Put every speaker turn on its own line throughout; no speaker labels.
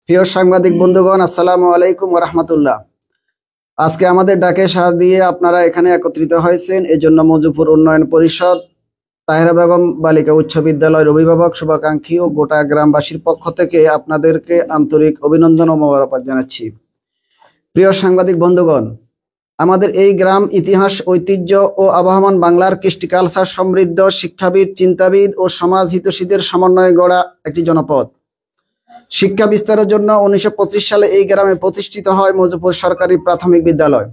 প্রিয় সাংবাদিক বন্ধুগণ, আসসালামু আলাইকুম ওয়া রাহমাতুল্লাহ। আজকে আমাদের ডাকে সাড়া দিয়ে আপনারা এখানে একত্রিত হয়েছেন, এজন্য মজুপুর উন্নয়ন পরিষদ, তাহেরা বেগম বালিকা উচ্চ বিদ্যালয়ের অভিভাবক, শুভাকাঙ্ক্ষী ও গোটা গ্রামবাসীর পক্ষ থেকে আপনাদেরকে আন্তরিক অভিনন্দন ও মোবারকবাদ জানাচ্ছি। প্রিয় সাংবাদিক বন্ধুগণ, আমাদের এই গ্রাম ইতিহাস, ঐতিহ্য ও আবহমান বাংলার কৃষ্টি কালচার সমৃদ্ধ, শিক্ষাবিদ, চিন্তাবিদ ও সমাজ হিতৈষীদের সমন্বয়ে গড়া একটি জনপদ। শিক্ষা বিস্তারের জন্য 1925 সালে এই গ্রামে প্রতিষ্ঠিত হয় মজুপুর সরকারি প্রাথমিক বিদ্যালয়,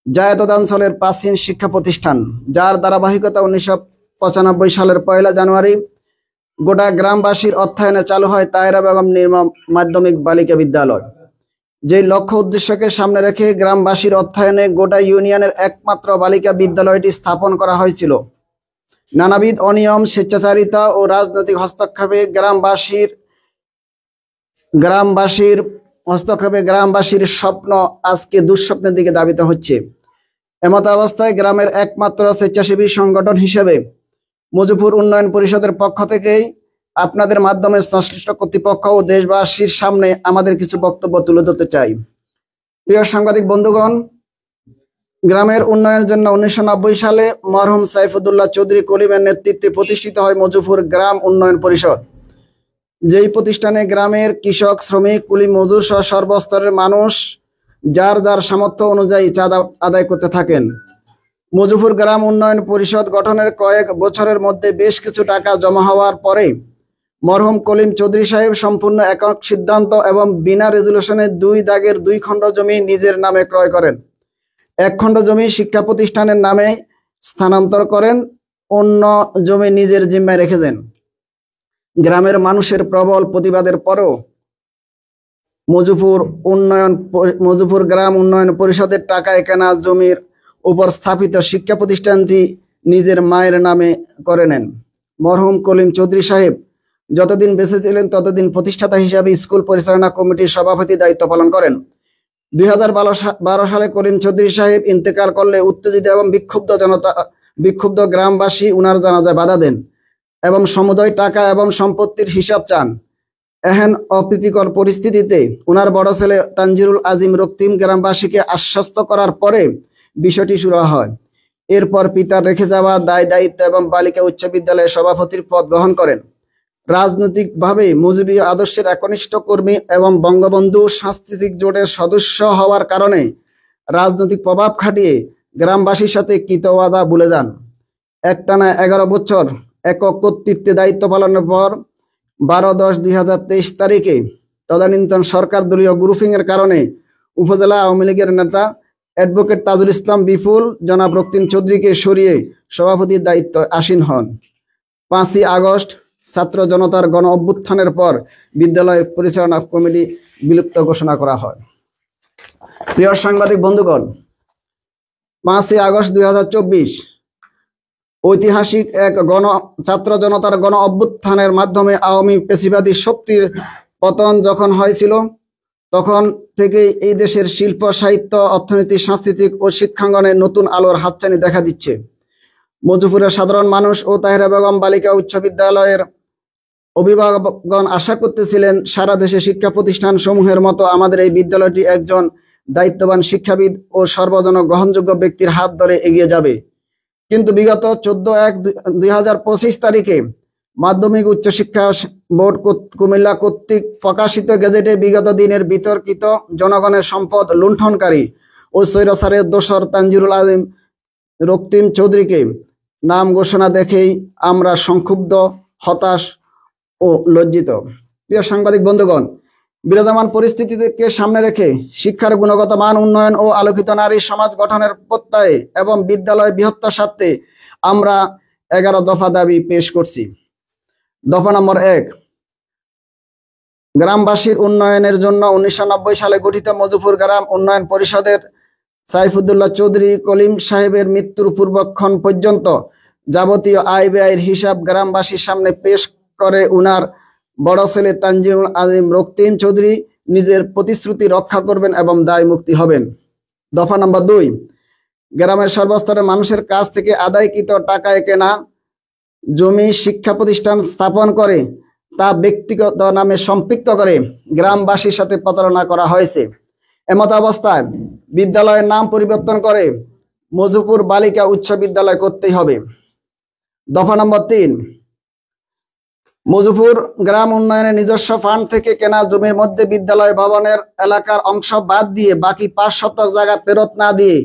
যা এতদাঞ্চলের প্রাচীন শিক্ষা প্রতিষ্ঠান, যার ধারাবাহিকতা 1995 সালের 1 জানুয়ারি গোটা গ্রামবাসীর অর্থায়নে চালু হয় তাহেরা বেগম নিম্ন মাধ্যমিক বালিকা বিদ্যালয়। যে লক্ষ্য উদ্দেশ্যকে সামনে রেখে গ্রামবাসীর অর্থায়নে গোটা ইউনিয়নের একমাত্র বালিকা বিদ্যালয়টি স্থাপন করা হয়েছিল, নানাবিধ অনিয়ম, স্বেচ্ছাচারিতা ও রাজনৈতিক হস্তক্ষেপে গ্রামবাসীর স্বপ্ন আজকে দুঃস্বপ্নের দিকে ধাবিত হচ্ছে। এমত অবস্থায় গ্রামের একমাত্র স্বেচ্ছাসেবী সংগঠন হিসেবে মজুপুর উন্নয়ন পরিষদের পক্ষ থেকেই আপনাদের মাধ্যমে সংশ্লিষ্ট কর্তৃপক্ষ ও দেশবাসীর সামনে আমাদের কিছু বক্তব্য তুলে ধরতে চাই। প্রিয় সাংবাদিক বন্ধুগণ, গ্রামের উন্নয়নের জন্য 1990 সালে মরহুম সাইফুদ্দৌলা চৌধুরী কলিমের নেতৃত্বে প্রতিষ্ঠিত হয় মজুপুর গ্রাম উন্নয়ন পরিষদ। যেই প্রতিষ্ঠানে গ্রামের কৃষক, শ্রমিক, কুলি, মজুর সহ সর্বস্তরের মানুষ যার যার সামর্থ্য অনুযায়ী চাঁদা আদায় করতে থাকেন। মজুপুর গ্রাম উন্নয়ন পরিষদ গঠনের কয়েক বছরের মধ্যে বেশ কিছু টাকা জমা হওয়ার পরে মরহুম কলিম চৌধুরী সাহেব সম্পূর্ণ একক সিদ্ধান্ত এবং বিনা রেজুলেশনে 2 দাগের 2 খণ্ড জমি নিজের নামে ক্রয় করেন। 1 খণ্ড জমি শিক্ষা প্রতিষ্ঠানের নামে স্থানান্তর করেন, অন্য জমি নিজের জিম্মায় রেখে দেন। গ্রামের মানুষের প্রবল প্রতিবাদের পরও মজুপুর গ্রাম উন্নয়ন পরিষদের টাকায় কেনা জমির উপর স্থাপিত শিক্ষা প্রতিষ্ঠানটি নিজের মায়ের নামে করে নেন। মরহুম কলিম চৌধুরী সাহেব যতদিন বেঁচে ছিলেন ততদিন প্রতিষ্ঠাতা হিসাবে স্কুল পরিচালনা কমিটির সভাপতি দায়িত্ব পালন করেন। 2012 সালে কলিম চৌধুরী সাহেব ইন্তেকাল করলে উত্তেজিত এবং বিক্ষুব্ধ গ্রামবাসী উনার জানাজায় বাধা দেন এবং সমুদয় টাকা এবং সম্পত্তির হিসাব চান। এহেন অপ্রীতিকর পরিস্থিতিতে উনার বড় ছেলে তানজিরুল আজিম রক্তিম গ্রামবাসীকে আশ্বস্ত করার পরে বিষয়টি শুরু হয়। এরপর পিতার রেখে যাওয়া দায়িত্ব এবং বালিকা উচ্চ বিদ্যালয়ের সভাপতির পদ গ্রহণ করেন। রাজনৈতিকভাবে মুজিবীয় আদর্শের একনিষ্ঠ কর্মী এবং বঙ্গবন্ধু সাংস্কৃতিক জোটের সদস্য হওয়ার কারণে রাজনৈতিক প্রভাব খাটিয়ে গ্রামবাসীর সাথে কৃত ওয়াদা ভুলে যান। একটানা 11 বছর একক কর্তৃত্বে দায়িত্ব পালনের পর 12/10/2023 তারিখে তদানীন্তন সরকার দলীয় গ্রুপিং এর কারণে উপজেলা আওয়ামী লীগের নেতা অ্যাডভোকেট তাজুল ইসলাম বিপুল জনাব রক্তিম চৌধুরীকে সরিয়ে সভাপতির দায়িত্ব আসীন হন। 5ই আগস্ট ছাত্র জনতার গণ অভ্যুত্থানের পর বিদ্যালয়ের পরিচালনা কমিটি বিলুপ্ত ঘোষণা করা হয়। প্রিয় সাংবাদিক বন্ধুগণ, 5ই আগস্ট 2024 ঐতিহাসিক এক ছাত্র জনতার গণ অভ্যুত্থানের মাধ্যমে আওয়ামী পেশিবাদী শক্তির পতন যখন হয়েছিল, তখন থেকে এই দেশের শিল্প, সাহিত্য, অর্থনীতি, সাংস্কৃতিক ও শিক্ষাঙ্গনে নতুন আলোর হাতছানি দেখা দিচ্ছে। মজুপুরের সাধারণ মানুষ ও তাহেরা বেগম বালিকা উচ্চ বিদ্যালয়ের অভিভাবকগণ আশা করতেছিলেন সারা দেশে শিক্ষা প্রতিষ্ঠান সমূহের মতো আমাদের এই বিদ্যালয়টি একজন দায়িত্ববান শিক্ষাবিদ ও সর্বজন গ্রহণযোগ্য ব্যক্তির হাত ধরে এগিয়ে যাবে। কিন্তু বিগত 14/1/2025 তারিখে মাধ্যমিক উচ্চ শিক্ষা বোর্ড কুমিল্লা কর্তৃক প্রকাশিত গেজেটে বিগত দিনের বিতর্কিত জনগণের সম্পদ লুণ্ঠনকারী ও স্বৈরাচারের দোসর তানজিরুল আজিম রক্তিম চৌধুরীকে নাম ঘোষণা দেখেই আমরা সংক্ষুব্ধ, হতাশ ও লজ্জিত। প্রিয় সাংবাদিক বন্ধুগণ, বিরাজমান পরিস্থিতিকে সামনে রেখে শিক্ষার গুণগত মান উন্নয়ন ও আলোকিত নারী সমাজ গঠনের প্রত্যয়ে এবং বিদ্যালয় বৃহত্তর স্বার্থে আমরা 11 দফা দাবি পেশ করছি। দফা নম্বর 1, গ্রামবাসীর উন্নয়নের জন্য 1990 সালে গঠিত মজুপুর গ্রাম উন্নয়ন পরিষদের সাইফুদ্দৌলা চৌধুরী কলিম সাহেবের মৃত্যুর পূর্বক্ষণ পর্যন্ত যাবতীয় আয় ব্যয়ের হিসাব গ্রামবাসীর সামনে পেশ করে উনার বড় ছেলে তানজিরুল আজিম রক্তিম চৌধুরী নিজের প্রতিশ্রুতি রক্ষা করবেন এবং দায় মুক্তি হবেন। দফা নম্বর 2, গ্রামের সর্বস্তরের মানুষের কাছ থেকে আদায়কৃত টাকায় কেনা জমি শিক্ষা প্রতিষ্ঠান স্থাপন করে তা ব্যক্তিগত নামে সম্পৃক্ত করে গ্রামবাসীর সাথে প্রতারণা করা হয়েছে। এমত অবস্থায় বিদ্যালয়ের নাম পরিবর্তন করে মজুপুর বালিকা উচ্চ বিদ্যালয় করতেই হবে। দফা নম্বর 3, মজুপুর গ্রাম উন্নয়নের নিজস্ব ফান্ড থেকে কেনা জমির মধ্যে বিদ্যালয় ভবনের এলাকার অংশ বাদ দিয়ে বাকি 5 শতক জায়গা ফেরত না দিয়ে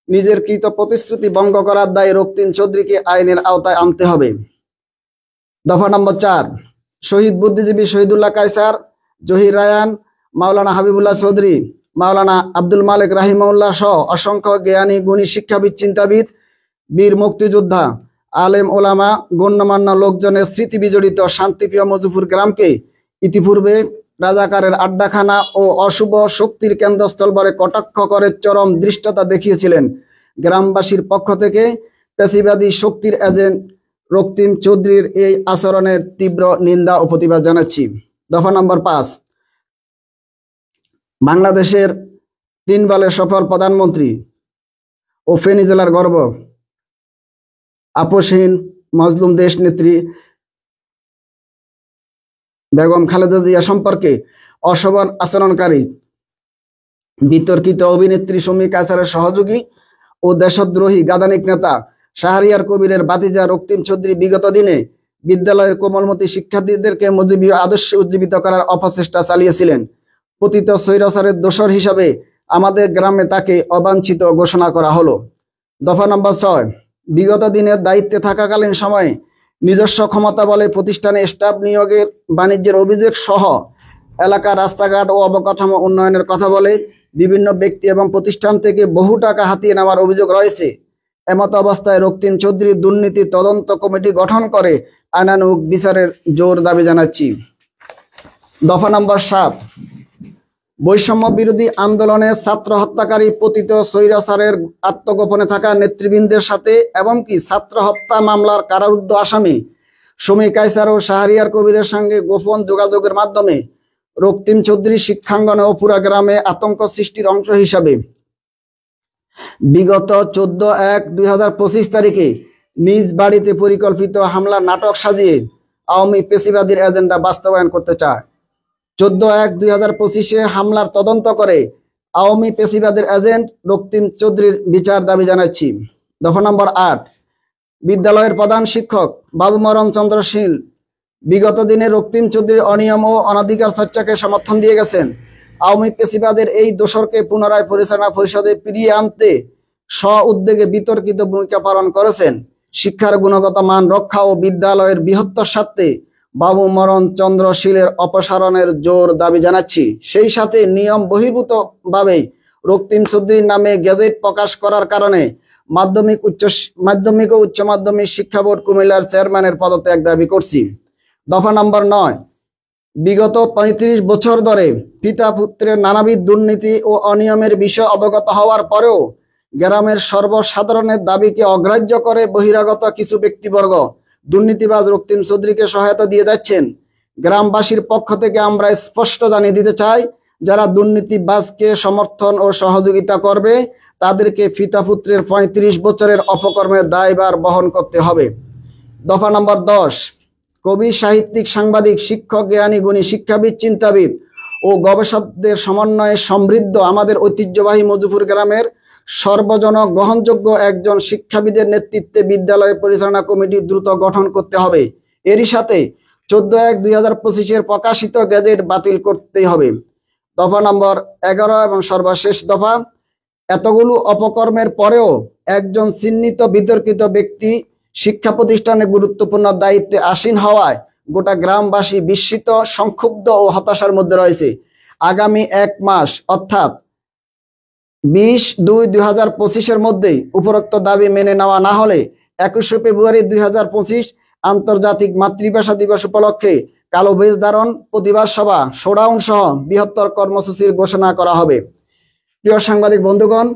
নিজের কৃত প্রতিশ্রুতি ভঙ্গ করার দায়ে রক্তিম চৌধুরীকে আইনের আওতায় আনতে হবে। দফা নম্বর 4, শহীদ বুদ্ধিজীবী শহীদুল্লাহ কায়সার, জহির রায়ান, মাওলানা হাবিবুল্লাহ চৌধুরী, মাওলানা আব্দুল মালিক রাহিমাহুল্লাহ সহ অসংখ্য জ্ঞানী গুণী শিক্ষাবিদ, চিন্তাবিদ, বীর মুক্তিযোদ্ধা, আলেম ওলামা, গণ্যমান্য লোকজনের স্মৃতি বিজড়িত শান্তিপ্রিয় মজুপুর গ্রামকে ইতিপূর্বে রাজাকারের আড্ডাখানা ও অশুভ শক্তির কেন্দ্রস্থল বলে কটাক্ষ করে চরম দৃষ্টতা দেখিয়েছিলেন। গ্রামবাসীর পক্ষ থেকে পেশিবাদী শক্তির এজেন্ট রক্তিম চৌধুরীর এই আচরণের তীব্র নিন্দা ও প্রতিবাদ জানাচ্ছি। দফা নম্বর 5, বাংলাদেশের 3 বারের সফল প্রধানমন্ত্রী ও ফেনী জেলার গর্ব আপসহীন মজলুম দেশ নেত্রী বেগম খালেদা জিয়া সম্পর্কে অশোভন আচরণকারী বিতর্কিত অভিনেত্রী শমী কায়সারের সহযোগী ও দেশদ্রোহী গাদানিক নেতা শাহরিয়ার কবিরের ভাতিজা রক্তিম চৌধুরী বিগত দিনে বিদ্যালয়ের কোমলমতি শিক্ষার্থীদেরকে মজিবীয় আদর্শে উজ্জীবিত করার অপচেষ্টা চালিয়েছিলেন। পতিত স্বৈরাচারের দোসর হিসাবে আমাদের গ্রামে তাকে অবাঞ্ছিত ঘোষণা করা হলো। দফা নম্বর 6, বিগত দিনের দায়িত্বে থাকাকালীন সময়ে নিজস্ব ক্ষমতা বলে প্রতিষ্ঠানে স্টাফ নিয়োগের বাণিজ্যের অভিযোগ সহ এলাকার রাস্তাঘাট ও অবকাঠামো উন্নয়নের কথা বলে বিভিন্ন ব্যক্তি এবং প্রতিষ্ঠান থেকে বহু টাকা হাতিয়ে নেওয়ার অভিযোগ রয়েছে। এমত অবস্থায় রক্তিম চৌধুরী দুর্নীতি তদন্ত কমিটি গঠন করে আইনানুগ বিচারের জোর দাবি জানাচ্ছি। দফা নম্বর 7, বৈষম্য বিরোধী আন্দোলনে ছাত্র হত্যাকারী পতিত স্বৈরাচারের আত্মগোপনে থাকা নেতৃবৃন্দের সাথে এমনকি ছাত্র হত্যা মামলার কারারুদ্ধ আসামি শমী কায়সার ও শাহরিয়ার কবিরের সঙ্গে গোপন যোগাযোগের মাধ্যমে রক্তিম চৌধুরী শিক্ষাঙ্গনে ও পুরা গ্রামে আতঙ্ক সৃষ্টির অংশ হিসাবে বিগত 14/1/2025 তারিখে নিজ বাড়িতে পরিকল্পিত হামলার নাটক সাজিয়ে আওয়ামী পেশিবাদীর এজেন্ডা বাস্তবায়ন করতে চায়। 14/1/2025 হামলার তদন্ত করে আওয়ামী পেশিবাদের এজেন্ট রক্তিম চৌধুরীর বিচার দাবি জানাচ্ছি। দফা নম্বর 8, বিদ্যালয়ের প্রধান শিক্ষক বাবু মরণ চন্দ্র শীল বিগত দিনে রক্তিম চৌধুরীর অনিয়ম ও অনাধিকার চর্চাকে সমর্থন দিয়ে গেছেন। আওয়ামী পেশিবাদের এই দোসরকে পুনরায় পরিচালনা পরিষদে ফিরিয়ে আনতে স্ব-উদ্যোগে বিতর্কিত ভূমিকা পালন করেছেন। শিক্ষার গুণগত মান রক্ষা ও বিদ্যালয়ের বৃহত্তর স্বার্থে বাবু মরণ চন্দ্র শীলের অপসারণের জোর দাবি জানাচ্ছি। সেই সাথে নিয়ম বহির্ভূতভাবে রক্তিম চৌধুরীর নামে গেজেট প্রকাশ করার কারণে মাধ্যমিক ও উচ্চ মাধ্যমিক শিক্ষা বোর্ড কুমিল্লার চেয়ারম্যানের পদত্যাগ দাবি করছি। দফা নম্বর 9, বিগত 35 বছর ধরে পিতা পুত্রের নানাবিধ দুর্নীতি ও অনিয়মের বিষয় অবগত হওয়ার পরেও গ্রামের সর্বসাধারণের দাবিকে অগ্রাহ্য করে বহিরাগত কিছু ব্যক্তিবর্গ দুর্নীতিবাজ রক্তিম চৌধুরীকে সহায়তা দিয়ে যাচ্ছেন। গ্রামবাসীর পক্ষ থেকে আমরা স্পষ্ট জানিয়ে দিতে চাই, যারা দুর্নীতিবাজকে সমর্থন ও সহযোগিতা করবে তাদেরকে পিতা পুত্রের 35 বছরের অপকর্মের দায়ভার বহন করতে হবে। দফা নম্বর 10, কবি, সাহিত্যিক, সাংবাদিক, শিক্ষক, জ্ঞানী গুণী, শিক্ষাবিদ, চিন্তাবিদ ও গবেষকদের সমন্বয়ে সমৃদ্ধ আমাদের ঐতিহ্যবাহী মজুপুর গ্রামের সর্বজন গ্রহণযোগ্য একজন শিক্ষাবিদের নেতৃত্বে বিদ্যালয় পরিচালনা কমিটি দ্রুত গঠন করতে হবে। এরই সাথে 14/1/2025 প্রকাশিত গেজেট বাতিল করতেই হবে। দফা নম্বর 11 এবং সর্বশেষ দফা, এতগুলো অপকর্মের পরেও একজন চিহ্নিত বিতর্কিত ব্যক্তি শিক্ষা প্রতিষ্ঠানে গুরুত্বপূর্ণ দায়িত্বে আসীন হওয়ায় গোটা গ্রামবাসী বিস্মিত, সংক্ষুব্ধ ও হতাশার মধ্যে রয়েছে। আগামী 1 মাস অর্থাৎ 20/2/2025 মধ্যেই উপরোক্ত দাবি মেনে নেওয়া না হলে 21 ফেব্রুয়ারি 2025 আন্তর্জাতিক মাতৃভাষা দিবস উপলক্ষে কালো বেশ ধারণ, প্রতিবাদ সভা, শোডাউন সহ বৃহত্তর কর্মসূচির ঘোষণা করা হবে। প্রিয় সাংবাদিক বন্ধুগণ,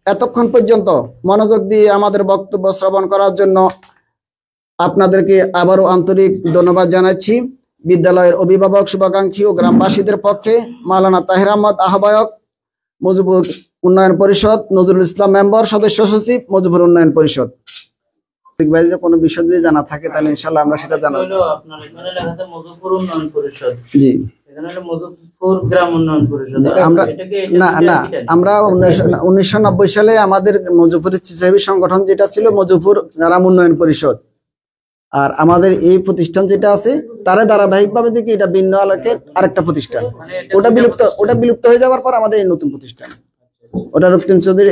এতক্ষণ পর্যন্ত মনোযোগ দিয়ে আমাদের বক্তব্য শ্রবণ করার জন্য আপনাদেরকে আবারও আন্তরিক ধন্যবাদ জানাচ্ছি। বিদ্যালয়ের অভিভাবক, শুভাকাঙ্ক্ষী ও গ্রামবাসীদের পক্ষে মাওলানা তাহির আহমদ, আহ্বায়ক মজুপুর উন্নয়ন পরিষদ, নজরুল ইসলাম মেম্বার, সদস্য সচিব, মজুপুর উন্নয়ন পরিষদ। যে কোনো বিষয় যদি জানা থাকে তাহলে ইনশাআল্লাহ আমরা সেটা জানাবো।
আপনার এখানে লেখা আছে মধুপুর উন্নয়ন পরিষদ।
জি,
এখানে হলো মধুপুর গ্রাম উন্নয়ন পরিষদ।
আমরা না আমরা 1990 সালে আমাদের মধুপুর স্বেচ্ছাসেবী সংগঠন যেটা ছিল মধুপুর গ্রাম উন্নয়ন পরিষদ, আর আমাদের এই প্রতিষ্ঠান যেটা আছে তার ধারাবাহিকভাবে দেখি এটা ভিন্ন আলোকের আরেকটা প্রতিষ্ঠান, ওটা বিলুপ্ত হয়ে যাওয়ার পর আমাদের এই নতুন প্রতিষ্ঠান, ওটা রক্তিম চৌধুরী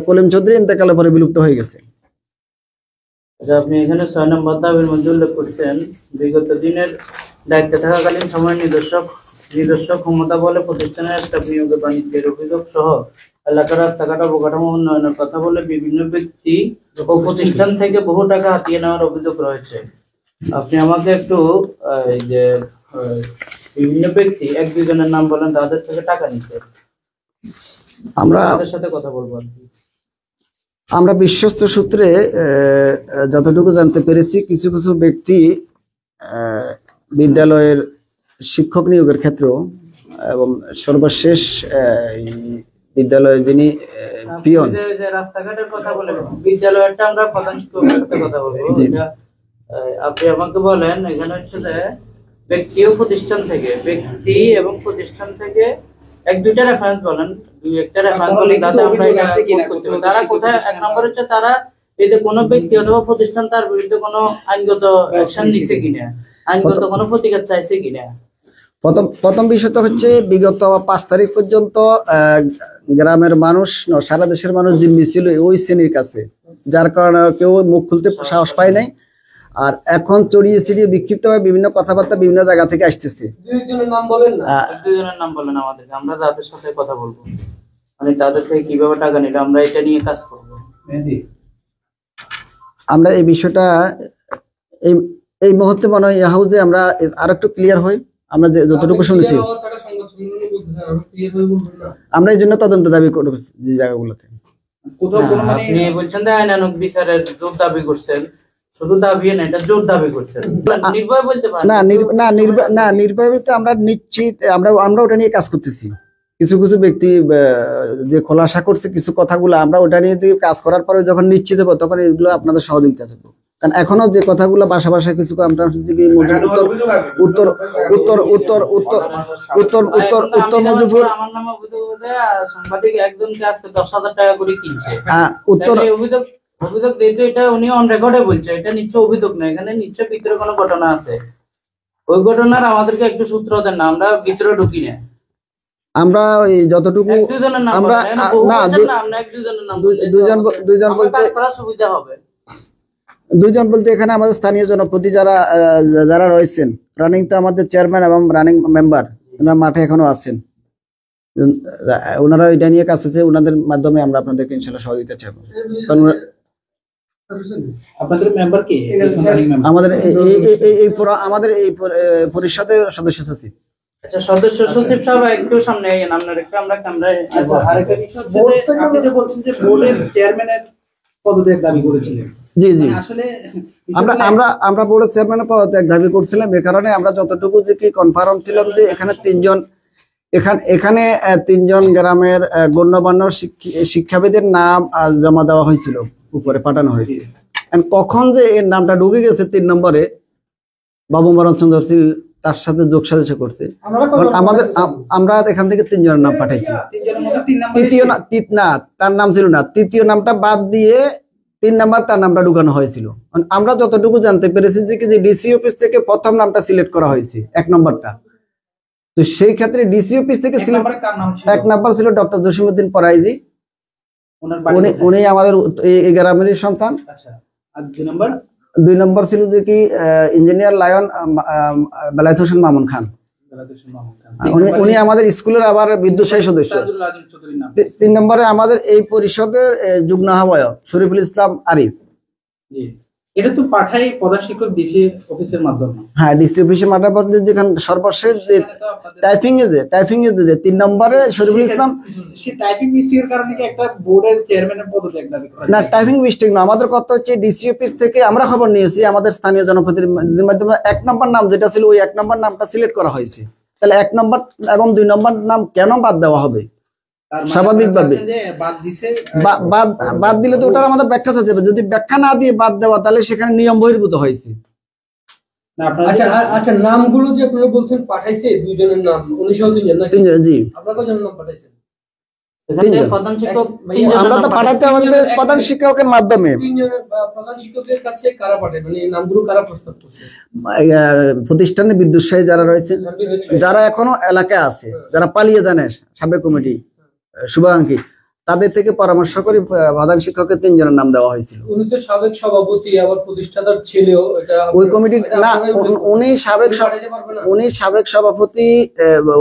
কলিম চৌধুরী ইন্তেকালের পরে বিলুপ্ত হয়ে গেছে।
আপনি এখানে 6 নম্বর দাবির মধ্যে উল্লেখ করছেন বিগত দিনের দায়িত্বে থাকাকালীন সময় নিজস্ব ক্ষমতা বলে প্রতিষ্ঠানের স্টাফ নিয়োগে বাণিজ্যের অভিযোগ সহ এলাকার রাস্তাঘাট অবকাঠামো উন্নয়নের কথা বলে বিভিন্ন ব্যক্তি ও প্রতিষ্ঠান থেকে বহু টাকা হাতিয়ে নেওয়ার অভিযোগ রয়েছে। আপনি আমাকে একটু এই যে বিভিন্ন ব্যক্তি এক দুজনের নাম বলেন তাদের থেকে টাকা নিচ্ছে, আমরা তাদের সাথে কথা বলবো।
আমরা বিশ্বস্ত সূত্রে যতটুকু জানতে পেরেছি কিছু কিছু ব্যক্তি বিদ্যালয়ের শিক্ষক নিয়োগের ক্ষেত্রেও এবং সর্বশেষ বিদ্যালয়ের যিনি পিয়ন
রাস্তাঘাটের কথা বলে বিদ্যালয়টা আমরা প্রধান শিক্ষকের সাথে কথা বলবো। আপনি আমাকে বলেন এখানে হচ্ছে যে ব্যক্তি ও প্রতিষ্ঠান থেকে এক দুইটা রেফারেন্স বলেন, দুই একটা রেফারেন্স বলেন যাতে আমরা তারা কোথায়। এক নম্বর হচ্ছে তারা এই যে কোনো ব্যক্তি অথবা প্রতিষ্ঠান তার বিরুদ্ধে কোনো আইনগত অ্যাকশন নিছে কিনা, আইনগত কোনো প্রতিকার চাইছে কিনা।
প্রথম বিষয় তো হচ্ছে বিগত 5 তারিখ পর্যন্ত গ্রামের মানুষ সারা দেশের মানুষ জিম্মি ছিল ওই শ্রেণীর কাছে, যার কারণে কেউ মুখ খুলতে সাহস পায় নাই। আর এখন চড়িয়ে চিড়িয়ে বিক্ষিপ্ত হয়ে বিভিন্ন কথাবার্তা বিভিন্ন জায়গা থেকে আসতেছে।
দুইজনের নাম বলেন আমাদেরকে, আমরা তাদের সাথে কথা বলবো, মানে তাদের থেকে কিভাবে টাকা নিল আমরা এটা নিয়ে কাজ করবো।
আমরা এই বিষয়টা এই মুহূর্তে মনে হয় হাউজে আমরা আর একটু ক্লিয়ার হই। আমরা যতটুকু শুনেছি আমরা এই জন্য তদন্ত দাবি করছি যে জায়গাগুলোতে।
আপনি বলছেন যে আইনানুগ বিচারের জোর দাবি করছেন, শুধু দাবি না এটা জোর দাবি করছেন, নির্ভয় বলতে পারেন
না নির্ভয় বলতে আমরা নিশ্চিত আমরা ওটা নিয়ে কাজ করতেছি। কিছু কিছু ব্যক্তি যে খোলাসা করছে কিছু কথাগুলো, আমরা ওটা নিয়ে যে কাজ করার পরে যখন নিশ্চিত হবো তখন এগুলো আপনাদের সহযোগিতা থাকবে। কারণ এখনো যে কথাগুলো বাসা কিছু আমরা উত্তর মজুপুর
আমার নামে অভিযোগ সাংবাদিক একজনকে আজকে 10,000 টাকা করে কিনছে,
উত্তর
অভিযোগ দিতে এটা উনি অন রেকর্ডে বলছে, এটা নিশ্চয় অভিযোগ না, এখানে নিশ্চয় ভিতরে কোনো ঘটনা আছে। ওই ঘটনার আমাদেরকে একটু সূত্র দেন না, আমরা ভিতরে ঢুকি না।
আমরা যতটুকু আমরা দুজন বলতে এখানে আমাদের স্থানীয় জনপ্রতি যারা রয়েছেন, রানিং তো আমাদের চেয়ারম্যান এবং রানিং মেম্বার ওনারা মাঠে এখনো আছেন, ওনারা এটা নিয়ে কাজ আছে, ওনাদের মাধ্যমে আমরা আপনাদেরকে ইনশাআল্লাহ সহযোগিতা চাইব।
আপনাদের মেম্বার কে?
আমাদের এই পরিষদের সদস্য সচিব।
আচ্ছা, সদস্য সচিব সাহেব একটু সামনে আইয়েন, আপনার একটু আমরা ক্যামেরায়।
আরেকটা বিষয় আপনি যে বলছেন যে বোর্ডের চেয়ারম্যানের পদত্যাগ দাবি করেছিলেন।
জি আসলে আমরা বোর্ডের চেয়ারম্যানের পদত্যাগ দাবি করছিলাম এ কারণে আমরা যতটুকু যে কি কনফার্ম ছিলাম যে এখানে তিনজন গ্রামের গণ্যমান্য শিক্ষাবিদের নাম জমা দেওয়া হয়েছিল, উপরে পাঠানো হয়েছে। কখন যে এর নামটা ঢুকে গেছে 3 নম্বরে বাবু মরণ চন্দ্র তার সাথে যোগ সাজেশ করছে, আমরা এখান থেকে 3 জনের নাম পাঠাইছি। তার নাম ছিল না, তৃতীয় নামটা বাদ দিয়ে 3 নাম্বার তার নামটা ঢুকানো হয়েছিল। আমরা যতটুকু জানতে পেরেছি যে ডিসি অফিস থেকে প্রথম নামটা সিলেক্ট করা হয়েছে 1 নম্বরটা। তো সেই ক্ষেত্রে ডিসি অফিস থেকে 1 নাম্বার ছিল ডক্টর জসিমউদ্দিন পরাইজি, উনি আমাদের এই গ্রামেরই সন্তান।
আর
2 নম্বর ছিল যে কি ইঞ্জিনিয়ার লায়ন বেলায়েত হোসেন মামুন খান, উনি আমাদের স্কুলের আবার বিদ্যুৎসাহী সদস্য। 3 নম্বরে আমাদের এই পরিষদের যুগ্ম আহ্বায়ক শরীফুল ইসলাম আরিফ।
এটা তো পাঠাই প্রধান শিক্ষক ডিসি অফিসের মাধ্যমে।
হ্যাঁ, ডিসি অফিসের মাধ্যমে যেখানে সর্বশেষ যে টাইপিং এ যে 3 নম্বরে শরীফুল ইসলাম।
সেই টাইপিং মিস্টেকের কারণে কি একটা বোর্ডের চেয়ারম্যানের পদত্যাগ দাবি করা?
না, টাইপিং মিস্টেক না, আমাদের কথা হচ্ছে ডিসি অফিস থেকে আমরা খবর নিয়েছি, আমাদের স্থানীয় জনপ্রতিনিধির মাধ্যমে 1 নম্বর নাম যেটা ছিল ওই 1 নম্বর নামটা সিলেক্ট করা হয়েছে। তাহলে 1 নম্বর এবং 2 নম্বর নাম কেন বাদ দেওয়া হবে?
তার মানে
স্বাভাবিকভাবে।
আপনারা চাচ্ছেন যে বাদ দিছে,
বাদ দিলে তো ওটার আমাদের ব্যাখ্যা চাচ্ছে, যদি ব্যাখ্যা না দিয়ে বাদ দেওয়া তাহলে সেখানে নিয়ম বহির্ভূত হয়েছে।
না আপনারা
আচ্ছা আচ্ছা, নামগুলো যে আপনারা বলছেন পাঠাইছে, দুইজনের নাম, উনি সহ দুইজন নাকি?
জি,
আপনারা কয়জনের নাম পাঠাইছেন?
এখান থেকে প্রধান শিক্ষক
আমরা তো পাঠাতে আমাদের প্রধান শিক্ষকের মাধ্যমে।
তিনজনের প্রধান শিক্ষকের কাছে কারা পাঠায়, মানে এই নামগুলো কারা প্রস্তাব করছে?
প্রতিষ্ঠানে বিদ্যুৎসাহী যারা রয়েছে, যারা এখনো এলাকায় আছে, যারা পালিয়ে জানে, সাবেক কমিটি শুভাকাঙ্ক্ষী, তাদের থেকে পরামর্শ করে প্রধান শিক্ষকের 3 জনের নাম দেওয়া হয়েছিল।
উনি তো সাবেক সভাপতি, আবার প্রতিষ্ঠাতার ছেলেও। এটা
ওই কমিটির না, উনি সাবেক সভাপতি,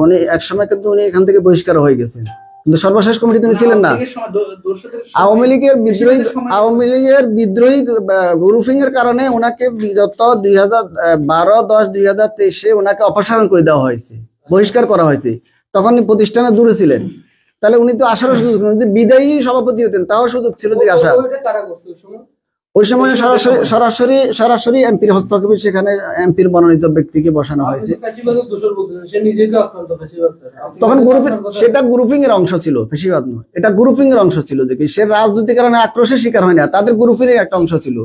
উনি একসময় কিন্তু উনি এখান থেকে বহিষ্কার হয়ে গেছেন, কিন্তু সর্বশেষ কমিটি তিনি ছিলেন না। আওয়ামী লীগের বিদ্রোহী গ্রুপিং এর কারণে ওনাকে বিগত 2012-10-2023 ওনাকে অপসারণ করে দেওয়া হয়েছে, বহিষ্কার করা হয়েছে। তখন প্রতিষ্ঠানে দূরে ছিলেন, তাহলে উনি তো আসারও সুযোগ নেন, যদি বিদায়ী সভাপতি হতেন তাও সুযোগ ছিল যে আসা। ওই সময় সরাসরি এমপির হস্তক্ষেপে সেখানে এমপির মনোনীত ব্যক্তিকে বসানো হয়েছে। তখন সেটা গ্রুপিং এর অংশ ছিল, ফেসিবাদ নয়, এটা গ্রুপিং এর অংশ ছিল। যে সে রাজনৈতিক কারণে আক্রোশের শিকার হয় না, তাদের গ্রুপিং এর একটা অংশ ছিল।